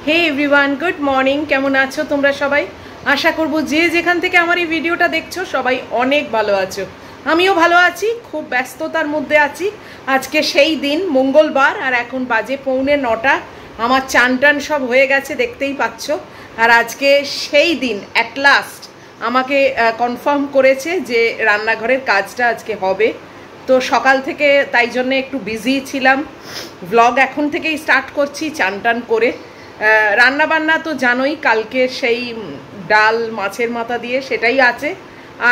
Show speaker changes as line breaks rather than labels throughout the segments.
হে everyone, good morning. কেমন আছো তোমরা সবাই? আশা করব যে যেখান থেকে আমার এই ভিডিওটা দেখছো সবাই অনেক ভালো আছো। আমিও ভালো আছি, খুব ব্যস্ততার মধ্যে আছি। আজকে সেই দিন, মঙ্গলবার, আর এখন বাজে 8:45। আমার চান টান সব হয়ে গেছে, দেখতেই পাচ্ছ। আর আজকে সেই দিন অ্যাট লাস্ট আমাকে কনফার্ম করেছে যে রান্নাঘরের কাজটা আজকে হবে। তো সকাল থেকে তাই জন্যে একটু বিজি ছিলাম। ব্লগ এখন থেকেই স্টার্ট করছি চান টান করে। রান্না বান্না তো জানোই, কালকে সেই ডাল মাছের মাথা দিয়ে সেটাই আছে,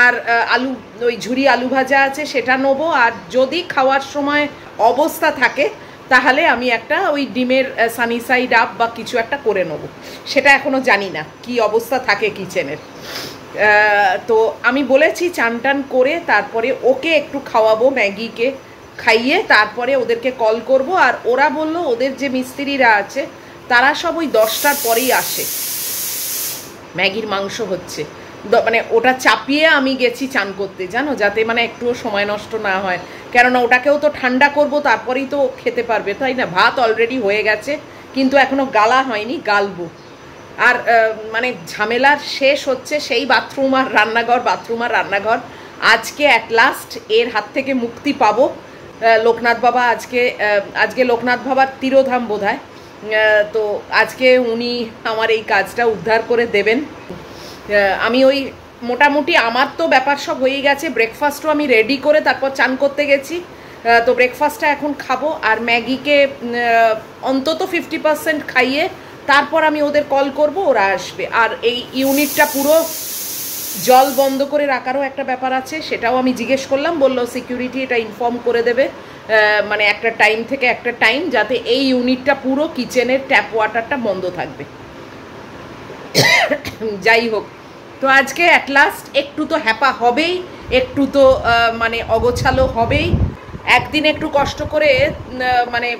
আর আলু, ওই ঝুরি আলু ভাজা আছে, সেটা নেবো। আর যদি খাওয়ার সময় অবস্থা থাকে তাহলে আমি একটা ওই ডিমের সানি সাইড আপ বা কিছু একটা করে নেবো। সেটা এখনও জানি না কি অবস্থা থাকে কিচেনের। তো আমি বলেছি চান টান করে তারপরে ওকে একটু খাওয়াবো, ম্যাগিকে খাইয়ে তারপরে ওদেরকে কল করব। আর ওরা বলল ওদের যে মিস্ত্রিরা আছে তারা সব ওই 10টার পরেই আসে। ম্যাগির মাংস হচ্ছে, মানে ওটা চাপিয়ে আমি গেছি চান করতে, জানো, যাতে মানে একটুও সময় নষ্ট না হয়। কেননা ওটাকেও তো ঠান্ডা করব, তারপরেই তো খেতে পারবে, তাই না? ভাত অলরেডি হয়ে গেছে, কিন্তু এখনও গালা হয়নি, গালবো। আর মানে ঝামেলার শেষ হচ্ছে সেই বাথরুম আর রান্নাঘর, বাথরুম আর রান্নাঘর। আজকে অ্যাট লাস্ট এর হাত থেকে মুক্তি পাবো। লোকনাথ বাবা আজকে লোকনাথ বাবার তিরোধাম বোধহয়। তো আজকে উনি আমার এই কাজটা উদ্ধার করে দেবেন। আমি ওই মোটামুটি আমার তো ব্যাপার সব হয়ে গেছে। ব্রেকফাস্টও আমি রেডি করে তারপর চান করতে গেছি। তো ব্রেকফাস্টটা এখন খাবো, আর ম্যাগিকে অন্তত 50% খাইয়ে তারপর আমি ওদের কল করব, ওরা আসবে। আর এই ইউনিটটা পুরো জল বন্ধ করে রাখারও একটা ব্যাপার আছে, সেটাও আমি জিজ্ঞেস করলাম। বললো সিকিউরিটি এটা ইনফর্ম করে দেবে, মানে একটা টাইম থেকে একটা টাইম, যাতে এই ইউনিটটা পুরো কিচেনের ট্যাপ ওয়াটারটা বন্ধ থাকবে। যাই হোক, তো আজকে অ্যাট লাস্ট একটু তো হ্যাপা হবেই, একটু তো মানে অগোছালো হবেই। একদিন একটু কষ্ট করে মানে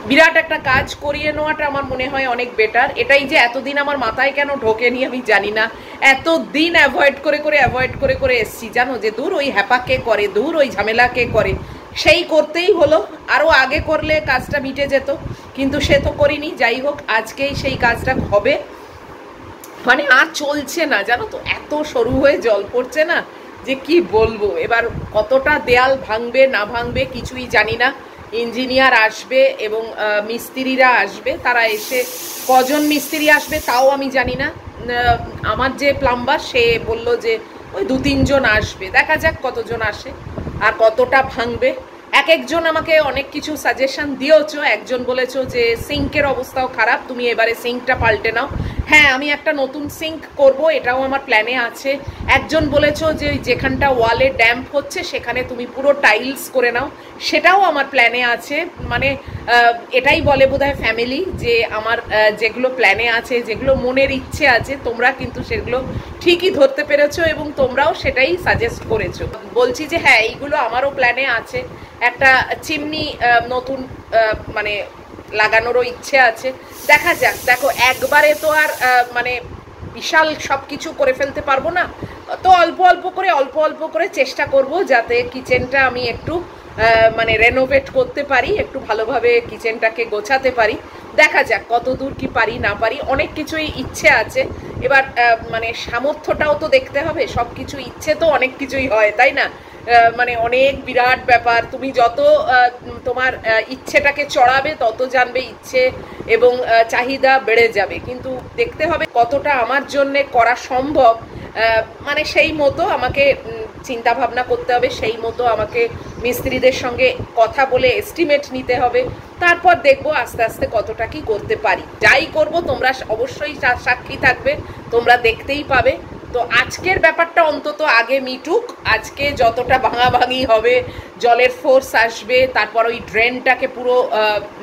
বিরাট একটা কাজ করিয়ে নেওয়াটা আমার মনে হয় অনেক বেটার। এটাই যে এতদিন আমার মাথায় কেন ঢোকেনি আমি জানি না। এতদিন অ্যাভয়েড করে এসছি, জানো, যে দূর ওই হ্যাপা কে করে, দূর ওই ঝামেলা কে করে। সেই করতেই হলো, আরও আগে করলে কাজটা মিটে যেত, কিন্তু সে তো করিনি। যাই হোক, আজকেই সেই কাজটা হবে। মানে আর চলছে না, জানো তো, এত সরু হয়ে জল পড়ছে না যে কি বলবো। এবার কতটা দেয়াল ভাঙবে না ভাঙবে কিছুই জানি না। ইঞ্জিনিয়ার আসবে এবং মিস্ত্রিরা আসবে, তারা এসে কজন মিস্ত্রি আসবে তাও আমি জানি না। আমার যে প্লাম্বার সে বলল যে ওই 2-3 জন আসবে, দেখা যাক কতজন আসে আর কতটা ভাঙবে। একজন আমাকে অনেক কিছু সাজেশন দিয়েছো। একজন বলেছো যে সিঙ্কের অবস্থাও খারাপ, তুমি এবারে সিঙ্কটা পাল্টে নাও। হ্যাঁ, আমি একটা নতুন সিঙ্ক করব, এটাও আমার প্ল্যানে আছে। একজন বলেছো যে যেখানটা ওয়ালে ড্যাম্প হচ্ছে সেখানে তুমি পুরো টাইলস করে নাও, সেটাও আমার প্ল্যানে আছে। মানে এটাই বলে বোধহয় ফ্যামিলি, যে আমার যেগুলো প্ল্যানে আছে, যেগুলো মনের ইচ্ছে আছে, তোমরা কিন্তু সেগুলো ঠিকই ধরতে পেরেছো এবং তোমরাও সেটাই সাজেস্ট করেছো। বলছি যে হ্যাঁ, এইগুলো আমারও প্ল্যানে আছে। একটা চিমনি নতুন মানে লাগানোরও ইচ্ছে আছে। দেখা যাক। দেখো, একবারে তো আর মানে বিশাল সব কিছু করে ফেলতে পারবো না, তো অল্প অল্প করে চেষ্টা করব যাতে কিচেনটা আমি একটু মানে রেনোভেট করতে পারি, একটু ভালোভাবে কিচেনটাকে গোছাতে পারি। দেখা যাক কত দূর কি পারি না পারি। অনেক কিছুই ইচ্ছে আছে, এবার মানে সামর্থ্যটাও তো দেখতে হবে। সব কিছু ইচ্ছে তো অনেক কিছুই হয়, তাই না? মানে অনেক বিরাট ব্যাপার। তুমি যত তোমার ইচ্ছেটাকে চড়াবে তত জানবে ইচ্ছে এবং চাহিদা বেড়ে যাবে, কিন্তু দেখতে হবে কতটা আমার জন্যে করা সম্ভব। মানে সেই মতো আমাকে চিন্তা ভাবনা করতে হবে, সেই মতো আমাকে মিস্ত্রিদের সঙ্গে কথা বলে এস্টিমেট নিতে হবে। তারপর দেখবো আস্তে আস্তে কতটা কি করতে পারি। যাই করব তোমরা অবশ্যই সাক্ষী থাকবে, তোমরা দেখতেই পাবে। তো আজকের ব্যাপারটা অন্তত আগে মিটুক। আজকে যতটা ভাঙাভাঙি হবে, জলের ফোর্স আসবে, তারপর ওই ড্রেনটাকে পুরো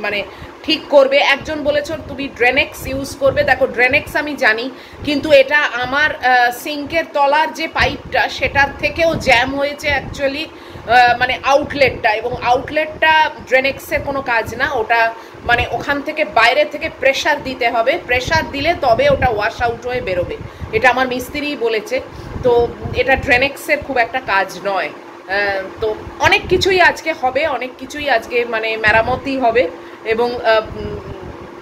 মানে ঠিক করবে। একজন বলেছ তুমি ড্রেনেক্স ইউজ করবে। দেখো, ড্রেনেক্স আমি জানি, কিন্তু এটা আমার সিঙ্কের তলার যে পাইপটা সেটার থেকেও জ্যাম হয়েছে অ্যাকচুয়ালি, মানে আউটলেটটা, এবং আউটলেটটা ড্রেনেক্সের কোনো কাজ না। ওটা মানে ওখান থেকে বাইরে থেকে প্রেশার দিতে হবে, প্রেশার দিলে তবে ওটা ওয়াশ আউট হয়ে বেরোবে। এটা আমার মিস্ত্রিই বলেছে। তো এটা ড্রেনেক্সের খুব একটা কাজ নয়। তো অনেক কিছুই আজকে হবে, অনেক কিছুই আজকে মানে মেরামতি হবে এবং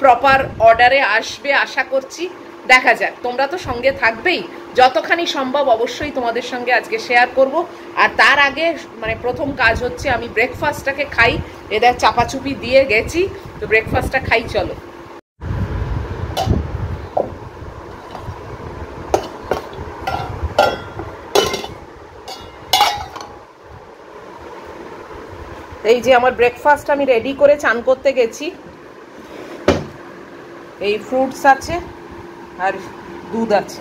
প্রপার অর্ডারে আসবে আশা করছি। দেখা যাক, তোমরা তো সঙ্গে থাকবেই, যতখানি সম্ভব অবশ্যই তোমাদের সঙ্গে আজকে শেয়ার করব। আর তার আগে মানে প্রথম কাজ হচ্ছে আমি ব্রেকফাস্টটাকে খাই। এদের চাপাচুপি দিয়ে গেছি, তো ব্রেকফাস্টটা খাই। চলো। এই যে আমার ব্রেকফাস্ট আমি রেডি করে চান করতে গেছি। এই ফ্রুটস আছে আর দুধ আছে।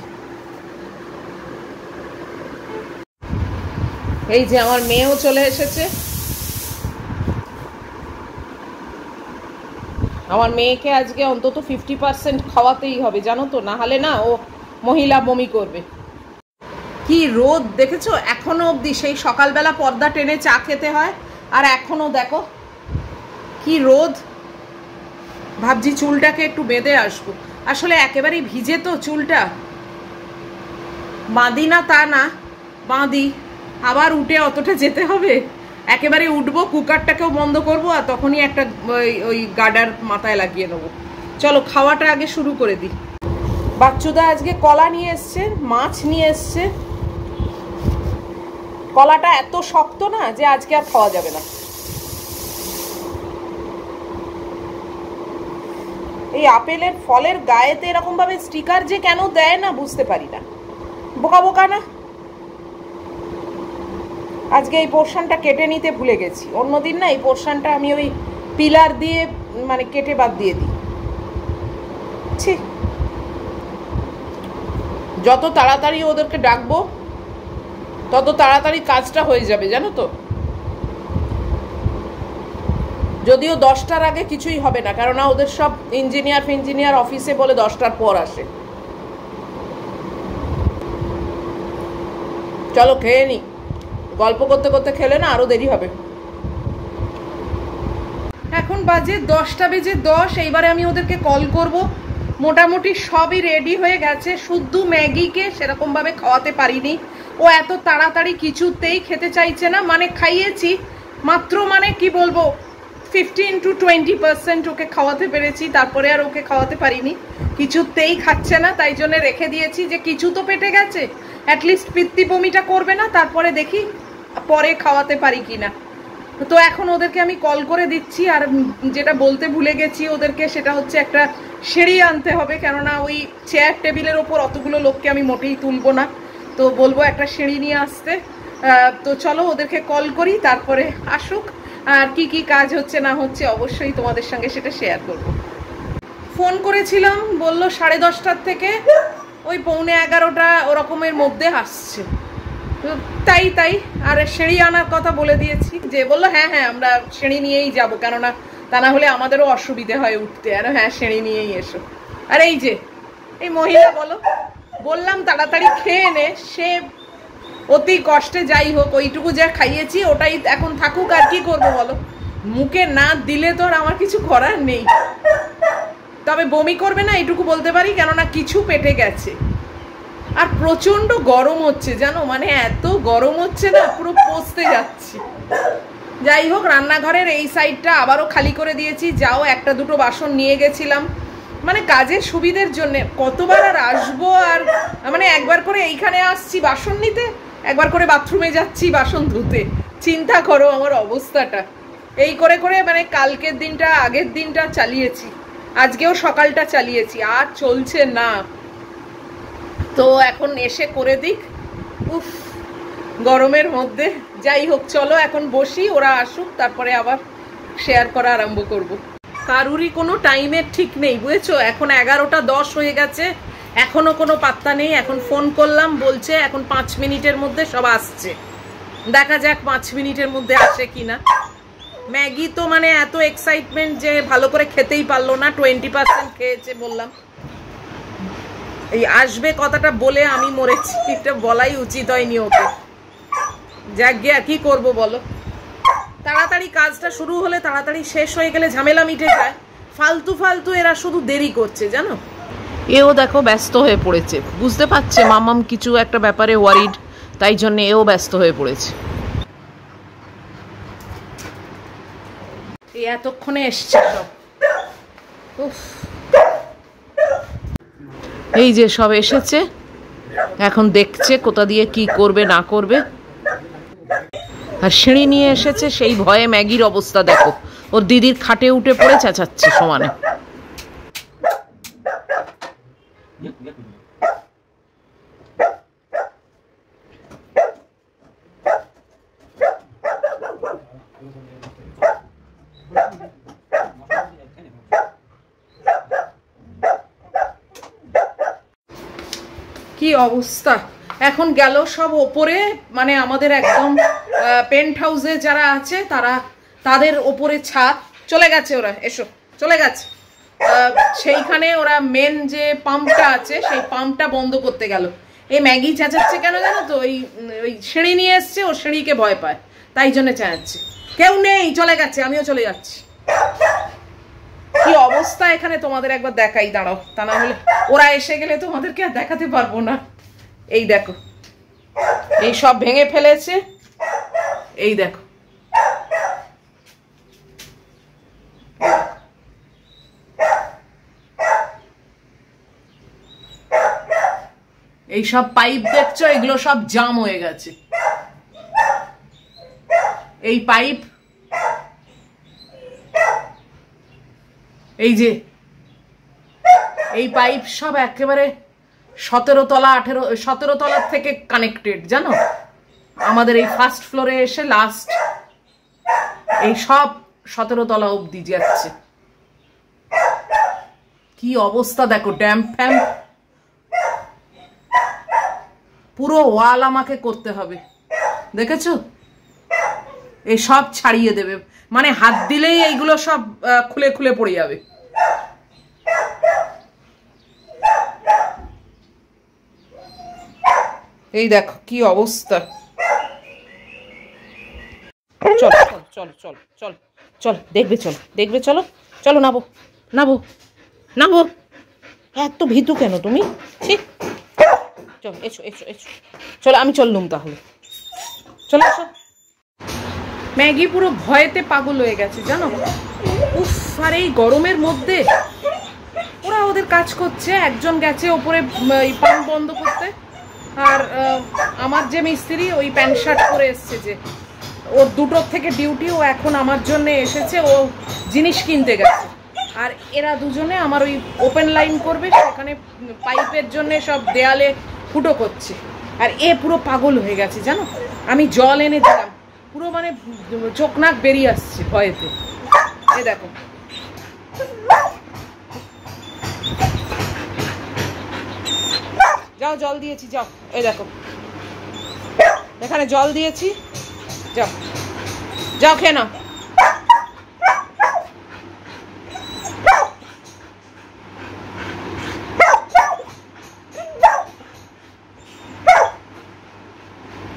এই যে আমার মেয়েও চলে এসেছে। আমার মেয়েকে আজকে অন্তত 50% খাওয়াতেই হবে, জানো তো, না হলে না ও মহিলা বমি করবে। কি রোদ দেখেছো, এখনো অবধি সেই সকালবেলা পর্দা টেনে চা খেতে হয়, আর এখনো দেখো কি রোদ। ভাবছি চুলটাকে একটু বেঁধে আসবো, আসলে একেবারেই ভিজে তো চুলটা। বাঁধি না তা না, বাঁধি, আবার উঠে অতটা যেতে হবে। একেবারে উঠবো, কুকারটাকেও বন্ধ করবো, আর তখনই একটা ওই গার্ডার মাথায় লাগিয়ে নেবো। চলো খাওয়াটা আগে শুরু করে দিই। বাচ্চুদা আজকে কলা নিয়ে এসছে, মাছ নিয়ে এসছে। কলাটা এত শক্ত না যে আজকে আর খাওয়া যাবে না। এই আপেলের ফলের গায়েতে এরকম ভাবে স্টিকার যে কেন দেয় না বুঝতে পারি না, বোকা বোকা না। আজকে এই পোর্শনটা কেটে নিতে ভুলে গেছি। অন্যদিন না এই পোর্শনটা আমি ওই পিলার দিয়ে মানে কেটে বাদ দিয়ে দিই। ছি, যত তাড়াতাড়ি ওদেরকে ডাকবো তত তাড়াতাড়ি কাজটা হয়ে যাবে, জানো তো। যদিও 10টার আগে কিছুই হবে না, কারণ ওদের সব ইঞ্জিনিয়ার অফিসে বলে 10টার পর আসে। চলো খেয়ে নি, গল্প করতে করতে খেলে না আরো দেরি হবে। এখন বাজে 10:10। এইবারে আমি ওদেরকে কল করব। মোটামুটি সবই রেডি হয়ে গেছে, শুধু ম্যাগিকে সেরকম ভাবে খাওয়াতে পারিনি। ও এত তাড়াতাড়ি কিছুতেই খেতে চাইছে না, মানে খাইয়েছি মাত্র, মানে কি বলবো 15 to 20% ওকে খাওয়াতে পেরেছি, তারপরে আর ওকে খাওয়াতে পারিনি। কিছুতেই খাচ্ছে না, তাই জন্য রেখে দিয়েছি যে কিছু তো পেটে গেছে, অ্যাটলিস্ট পিত্তি বমিটা করবে না, তারপরে দেখি পরে খাওয়াতে পারি কিনা। তো এখন ওদেরকে আমি কল করে দিচ্ছি। আর যেটা বলতে ভুলে গেছি ওদেরকে, সেটা হচ্ছে একটা সিঁড়ি আনতে হবে, কেননা ওই চেয়ার টেবিলের ওপর অতগুলো লোককে আমি মোটেই তুলবো না, তো বলবো একটা সিঁড়ি নিয়ে আসতে। তো চলো ওদেরকে কল করি, তারপরে আসুক। আর কি কি কাজ হচ্ছে না হচ্ছে অবশ্যই তোমাদের সঙ্গে সেটা শেয়ার করব। ফোন করেছিলাম, বললো 10:30 থেকে ওই 11:15 ওরকমের মধ্যে আসছে। তাই আর সিঁড়ি আনার কথা বলে দিয়েছি, যে বললো হ্যাঁ আমরা সিঁড়ি নিয়েই যাবো, কেননা তা না হলে আমাদেরও অসুবিধে হয় উঠতে। আর হ্যাঁ সিঁড়ি নিয়েই এসো। আর এই যে এই মহিলা, বললাম তাড়াতাড়ি খেয়ে নে, সে অতি কষ্টে যাই হোক ওইটুকু যা খাইয়েছি ওটাই এখন থাকুক। আর কি করবো বলো, মুখে না দিলে তো আর আমার কিছু করার নেই। তবে বমি করবে না এইটুকু বলতে পারি, কেননা কিছু পেটে গেছে। আর প্রচন্ড গরম হচ্ছে জানো, মানে এত গরম হচ্ছে না, পুরো পচতে যাচ্ছি। যাই হোক, রান্নাঘরের এই সাইডটা আবারও খালি করে দিয়েছি। যাও, একটা দুটো বাসন নিয়ে গেছিলাম, মানে কাজের সুবিধের জন্য। কতবার আর আসবো, আর মানে একবার করে এইখানে আসছি বাসন নিতে, একবার করে বাথরুমে যাচ্ছি বাসন ধুতে। চিন্তা করো আমার অবস্থাটা। এই করে করে মানে কালকের দিনটা, আগের দিনটা চালিয়েছি, আজকেও সকালটা চালিয়েছি, আর চলছে না। তো এখন এসে করে দিক, উফ গরমের মধ্যে। যাই হোক, চলো এখন বসি, ওরা আসুক, তারপরে আবার শেয়ার করা আরম্ভ করব। কারুরই কোনো টাইমের ঠিক নেই, বুঝেছো। এখন 11:10 হয়ে গেছে, এখনো কোনো পাত্তা নেই। এখন ফোন করলাম, বলছে এখন 5 মিনিটের মধ্যে সব আসছে। দেখা যাক 5 মিনিটের মধ্যে আসে কিনা। ম্যাগি তো মানে এত এক্সাইটমেন্ট যে ভালো করে খেতেই পারলো না, 20% খেয়েছে বললাম। এই আসবে কথাটা বলে আমি মরেছি, এটা বলাই উচিত হয়নি ওকে। যাক গিয়া কি করব বলো, তাড়াতাড়ি কাজটা শুরু হলে, তাড়াতাড়ি শেষ হয়ে গেলে ঝামেলা মিটে যায়। ফালতু এরা শুধু দেরি করছে জানো। এও দেখো ব্যস্ত হয়ে পড়েছে, বুঝতে পারছে মামাম কিছু একটা ব্যাপারে ওয়ারিড, তাই জন্য এও ব্যস্ত হয়ে পড়েছে। এই এতক্ষণে এসছে সব। এই যে সব এসেছে, এখন দেখছে কোথা দিয়ে কি করবে না করবে। আর সিঁড়ি নিয়ে এসেছে, সেই ভয়ে ম্যাগির অবস্থা দেখো, ওর দিদির খাটে উঠে পড়ে চেঁচাচ্ছে সমানে। কি অবস্থা, এখন গেল সব ওপরে, মানে আমাদের একদম পেন্ট হাউসে যারা আছে তাদের ওপরে ছাদ চলে গেছে, ওরা এসো চলে গেছে সেইখানে। ওরা মেন যে পাম্পটা আছে সেই পাম্পটা বন্ধ করতে গেল। এই ম্যাগি চেঁচাচ্ছে কেন জানো তো, ওই সিঁড়ি নিয়ে এসছে, ও সিঁড়িকে ভয় পায়, তাই জন্য চেঁচাচ্ছে। কেউ নেই, চলে গেছে, আমিও চলে যাচ্ছি। কি অবস্থা এখানে তোমাদের একবার দেখাই, দাঁড়াও, তা না হলে ওরা এসে গেলে তোমাদেরকে আর দেখাতে পারবো না। এই দেখো, এই সব ভেঙে ফেলেছে, এই দেখো, এই সব পাইপ দেখছো, এগুলো সব জাম হয়ে গেছে। এই পাইপ, এই যে এই পাইপ সব একেবারে 17 তলার থেকে কানেক্টেড, জানো, আমাদের এই ফার্স্ট ফ্লোরে এসে লাস্ট এই সব 17 তলা অবধি যাচ্ছে। কি অবস্থা দেখো, ড্যাম্প ফ্যাম্প পুরো ওয়াল আমাকে করতে হবে, দেখেছো, এই সব ছাড়িয়ে দেবে, মানে হাত দিলেই এইগুলো সব খুলে খুলে পড়ে যাবে। এই দেখো কি অবস্থা। চল চল চল চল চল দেখবে, চলো দেখবে, চলো চলো, নাবো নাবো নাবো, এত ভীতু কেন তুমি? ঠিক, চলো এসো এসো এসো, চলো আমি চললুম তাহলে, চলো এসো। ম্যাগি পুরো ভয়েতে পাগল হয়ে গেছে, জানো। উফ, আর এই গরমের মধ্যে ওরা ওদের কাজ করছে, একজন গেছে ওপরে পাম্প বন্ধ করতে, আর আমার যে মিস্ত্রি ওই প্যান্ট শার্ট পরে এসছে, যে ওর 2টোর থেকে ডিউটি, ও এখন আমার জন্য এসেছে, ও জিনিস কিনতে গেছে। আর এরা দুজনে আমার ওই ওপেন লাইন করবে, সেখানে পাইপের জন্য সব দেয়ালে ফুটো করছে। আর এ পুরো পাগল হয়ে গেছে, জানো। আমি জল এনে দিলাম, পুরো মানে চোখ নাক বেরিয়ে আসছে ভয়েতে। এ দেখো, যাও জল দিয়েছি, যাও, এই দেখো এখানে জল দিয়েছি, যাও যাও খেয়ে নাও।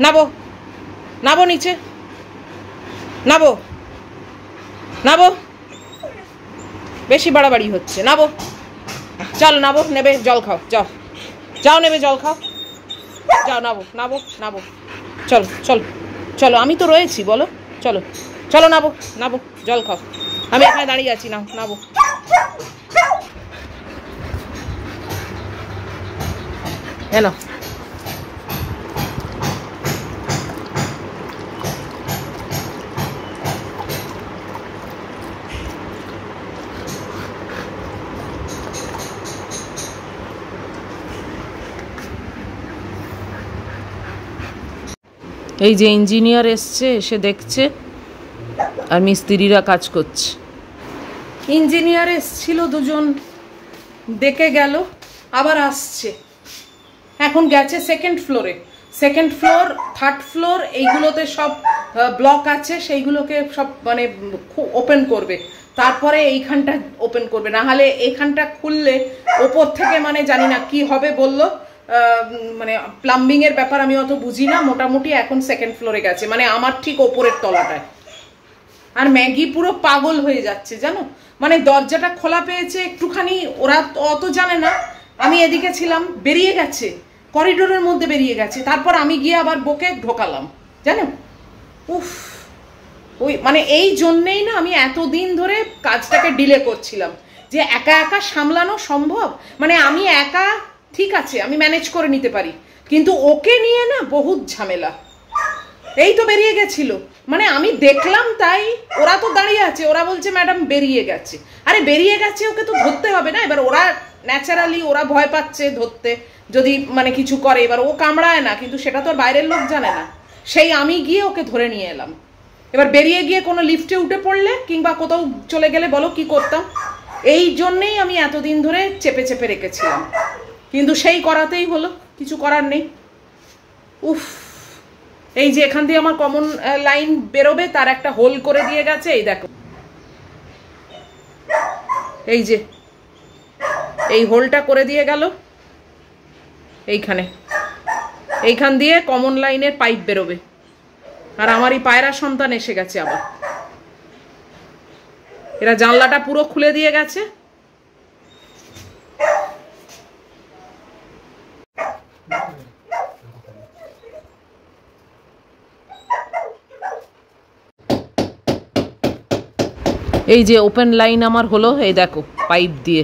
নাবো নাবো নিচে, নাবো নাবো, বেশি বাড়াবাড়ি হচ্ছে, নাবো, চল নাবো, নেবে জল খাও, যাও যাও, নেবে জল খাও, যাও নাবো নাবো নাবো, চলো চলো চলো, আমি তো রয়েছি, বলো, চলো চলো, নাবো নাবো, জল খাও, আমি এখানে দাঁড়িয়ে আছি, নাও নাবো। এলো, এই যে ইঞ্জিনিয়ার এসছে, এসে দেখছে, আর মিস্ত্রিরা কাজ করছে। ইঞ্জিনিয়ার এসছিল, দুজন দেখে গেল, আবার আসছে, এখন গেছে সেকেন্ড ফ্লোরে। সেকেন্ড ফ্লোর, থার্ড ফ্লোর, এইগুলোতে সব ব্লক আছে, সেইগুলোকে সব মানে ওপেন করবে, তারপরে এইখানটা ওপেন করবে, না হলে এইখানটা খুললে ওপর থেকে মানে জানি না কি হবে বললো, মানে প্লাম্বিং এর ব্যাপার আমি অত বুঝি না, মোটামুটি এখন সেকেন্ড ফ্লোরে গেছে, মানে আমার ঠিক ওপরের তলাটায়। আর ম্যাগি পুরো পাগল হয়ে যাচ্ছে, জানো, মানে দরজাটা খোলা পেয়েছে একটুখানি, ওরা অত জানে না, আমি এদিকে ছিলাম, বেরিয়ে গেছে, করিডোরের মধ্যে বেরিয়ে গেছে, তারপর আমি গিয়ে আবার বকে ঢোকালাম, জানো। উফ, ওই মানে এই জন্যেই না আমি এতদিন ধরে কাজটাকে ডিলে করছিলাম, যে একা একা সামলানো সম্ভব? মানে আমি একা ঠিক আছে, আমি ম্যানেজ করে নিতে পারি, কিন্তু ওকে নিয়ে না বহুত ঝামেলা। এই তো বেরিয়ে গেছিল, মানে আমি দেখলাম তাই, ওরা তো দাঁড়িয়ে আছে, ওরা বলছে ম্যাডাম বেরিয়ে গেছে। আরে বেরিয়ে গেছে, ওকে তো ধরতে হবে না? এবার ওরা ন্যাচারালি ওরা ভয় পাচ্ছে ধরতে, যদি মানে কিছু করে। এবার ও কামড়ায় না, কিন্তু সেটা তো বাইরের লোক জানে না, সেই আমি গিয়ে ওকে ধরে নিয়ে এলাম। এবার বেরিয়ে গিয়ে কোনো লিফটে উঠে পড়লে কিংবা কোথাও চলে গেলে বলো কি করতাম? এই জন্যেই আমি এতদিন ধরে চেপে চেপে রেখেছিলাম, কিন্তু সেই করাতেই হলো, কিছু করার নেই। উফ, এই যে এখান দিয়ে আমার কমন লাইন বেরোবে, তার একটা হোল করে দিয়ে গেছে, এই দেখো, এই যে এই হোলটা করে দিয়ে গেল এইখান দিয়ে কমন লাইনের পাইপ বেরোবে। আর আমারই পায়রা সন্তান এসে গেছে আবার, এরা জানলাটা পুরো খুলে দিয়ে গেছে। এই যে ওপেন লাইন আমার হলো, এই দেখো পাইপ দিয়ে,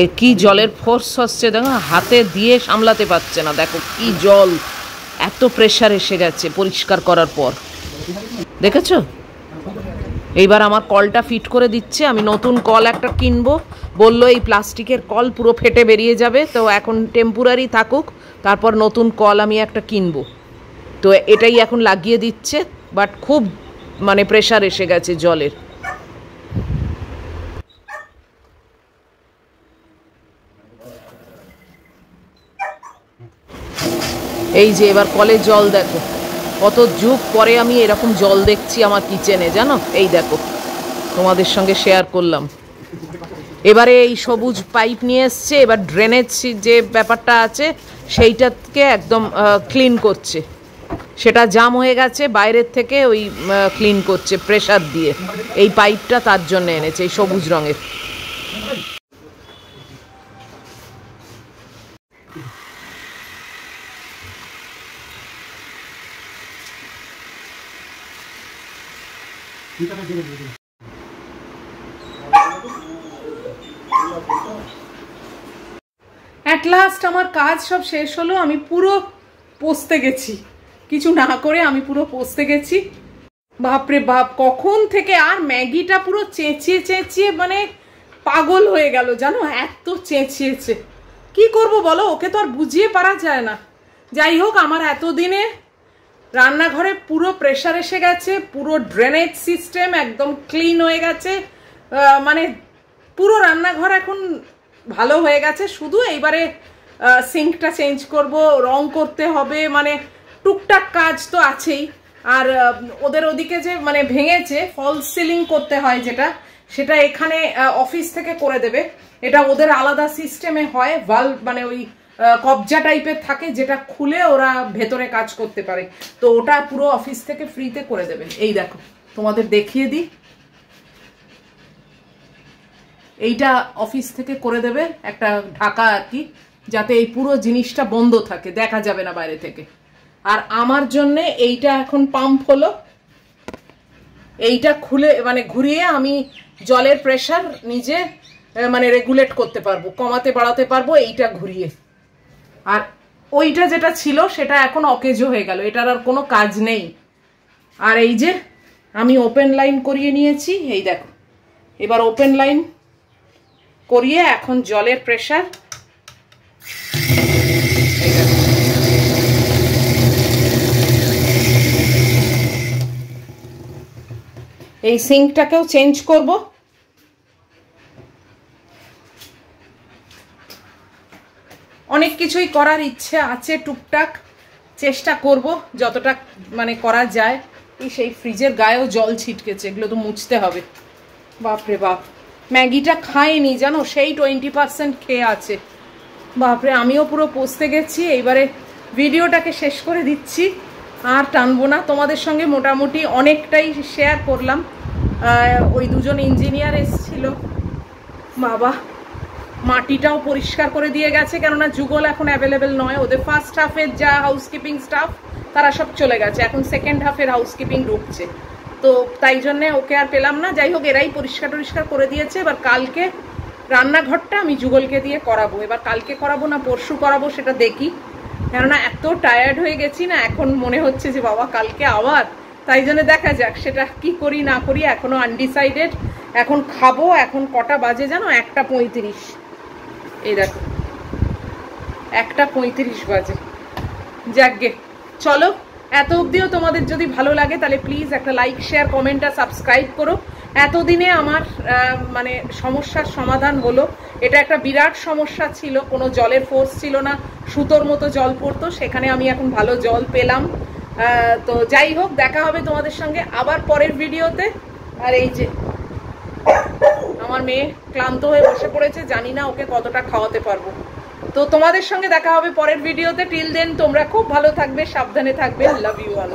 এ কি জলের ফোর্স হচ্ছে দেখো, হাতে দিয়ে সামলাতে পারছে না, দেখো কি জল, এত প্রেসার এসে গেছে পরিষ্কার করার পর, দেখেছো? এইবার আমার কলটা ফিট করে দিচ্ছে, আমি নতুন কল একটা কিনবো, বললো এই প্লাস্টিকের কল পুরো ফেটে বেরিয়ে যাবে, তো এখন টেম্পোরারি থাকুক, তারপর নতুন কল আমি একটা কিনবো। তো এটাই এখন লাগিয়ে দিচ্ছে, বাট খুব মানে প্রেসার এসে গেছে জলের। এই যে এবার কলে জল দেখো, কত যুগ পরে আমি এরকম জল দেখছি আমার কিচেনে, জানো? এই দেখো, তোমাদের সঙ্গে শেয়ার করলাম। এবারে এই সবুজ পাইপ নিয়ে এসছে, এবার ড্রেনেজ যে ব্যাপারটা আছে সেইটাকে একদম ক্লিন করছে, সেটা জাম হয়ে গেছে, বাইরের থেকে ওই ক্লিন করছে প্রেসার দিয়ে। এই পাইপটা তার জন্য এনেছে, এই সবুজ রঙের। অ্যাট লাস্ট আমার কাজ সব শেষ হলো, আমি পুরো পোস্তে গেছি, কিছু না করে আমি পুরো পোস্তে গেছি। বাপরে বাপ, কখন থেকে আর ম্যাগিটা পুরো চেঁচিয়ে চেঁচিয়ে মানে পাগল হয়ে গেল, জানো? এত চেঁচিয়েছে, কি করব বলো, ওকে তো আর বুঝিয়ে পারা যায় না। যাই হোক, আমার এতদিনে রান্নাঘরে পুরো প্রেসার এসে গেছে, পুরো ড্রেনেজ সিস্টেম একদম ক্লিন হয়ে গেছে, মানে পুরো রান্নাঘর এখন ভালো হয়ে গেছে। শুধু এইবারে সিঙ্কটা চেঞ্জ করব, রং করতে হবে, মানে টুকটাক কাজ তো আছেই। আর ওদের ওদিকে যে মানে ভেঙেছে, ফলস সিলিং করতে হয় যেটা, সেটা এখানে অফিস থেকে করে দেবে। এটা ওদের আলাদা সিস্টেমে হয়, ভালভ মানে ওই কবজা টাইপের থাকে, যেটা খুলে ওরা ভেতরে কাজ করতে পারে, তো ওটা পুরো অফিস থেকে ফ্রিতে করে দেবে। এই দেখো, তোমাদের দেখিয়ে দিই, এইটা অফিস থেকে করে দেবে, একটা ঢাকা আর কি, যাতে এই পুরো জিনিসটা বন্ধ থাকে, দেখা যাবে না বাইরে থেকে। আর আমার জন্যে এইটা এখন পাম্প হলো, এইটা খুলে মানে ঘুরিয়ে আমি জলের প্রেসার নিজে মানে রেগুলেট করতে পারবো, কমাতে বাড়াতে পারবো এইটা ঘুরিয়ে। আর ওইটা যেটা ছিল সেটা এখন অকেজো হয়ে গেল, এটার আর কোনো কাজ নেই। আর এই যে আমি ওপেন লাইন করিয়ে নিয়েছি, এই দেখো, এবার ওপেন লাইন করিয়ে এখন জলের প্রেসার, এই সিঙ্কটাকেও চেঞ্জ করব। অনেক কিছুই করার ইচ্ছে আছে, টুকটাক চেষ্টা করব যতটা মানে করা যায়। এই সেই ফ্রিজের গায়েও জল ছিটকেছে, এগুলো তো মুছতে হবে। বাপরে বাপ, ম্যাগিটা খাইনি জানো, সেই 20% খেয়ে আছে। বাপরে, আমিও পুরো পচতে গেছি। এইবারে ভিডিওটাকে শেষ করে দিচ্ছি, আর টানবো না। তোমাদের সঙ্গে মোটামুটি অনেকটাই শেয়ার করলাম। ওই দুজন ইঞ্জিনিয়ার এসেছিল, বাবা মাটিটাও পরিষ্কার করে দিয়ে গেছে, কেননা যুগল এখন অ্যাভেলেবেল নয়। ওদের ফার্স্ট হাফের যা হাউসকিপিং স্টাফ তারা সব চলে গেছে, এখন সেকেন্ড হাফের হাউসকিপিং ঢুকছে। তো তাই জন্যে ওকে আর পেলাম না। যাই হোক, এরাই পরিষ্কার টরিষ্কার করে দিয়েছে। এবার কালকে রান্নাঘরটা আমি যুগলকে দিয়ে করাবো। এবার কালকে করাবো না পরশু করাবো সেটা দেখি, কেননা এত টায়ার্ড হয়ে গেছি না, এখন মনে হচ্ছে যে বাবা কালকে আবার। তাই জন্য দেখা যাক সেটা কি করি না করি, এখনো আনডিসাইডেড। এখন খাবো, এখন কটা বাজে জানো, 1:35। এই দেখো 1:35 বাজে। যাকগে, চলো, এত অবধিও তোমাদের যদি ভালো লাগে তাহলে প্লিজ একটা লাইক, শেয়ার, কমেন্ট আর সাবস্ক্রাইব করো। এতদিনে আমার মানে সমস্যার সমাধান হলো। এটা একটা বিরাট সমস্যা ছিল, কোনো জলের ফোর্স ছিল না, সুতোর মতো জল পড়তো, সেখানে আমি এখন ভালো জল পেলাম। তো যাই হোক, দেখা হবে তোমাদের সঙ্গে আবার পরের ভিডিওতে। আর এই যে আমার মেয়ে ক্লান্ত হয়ে বসে পড়েছে, জানি না ওকে কতটা খাওয়াতে পারবো। তো তোমাদের সঙ্গে দেখা হবে পরের ভিডিওতে। টিল দেন তোমরা খুব ভালো থাকবে, সাবধানে থাকবে। Love you all.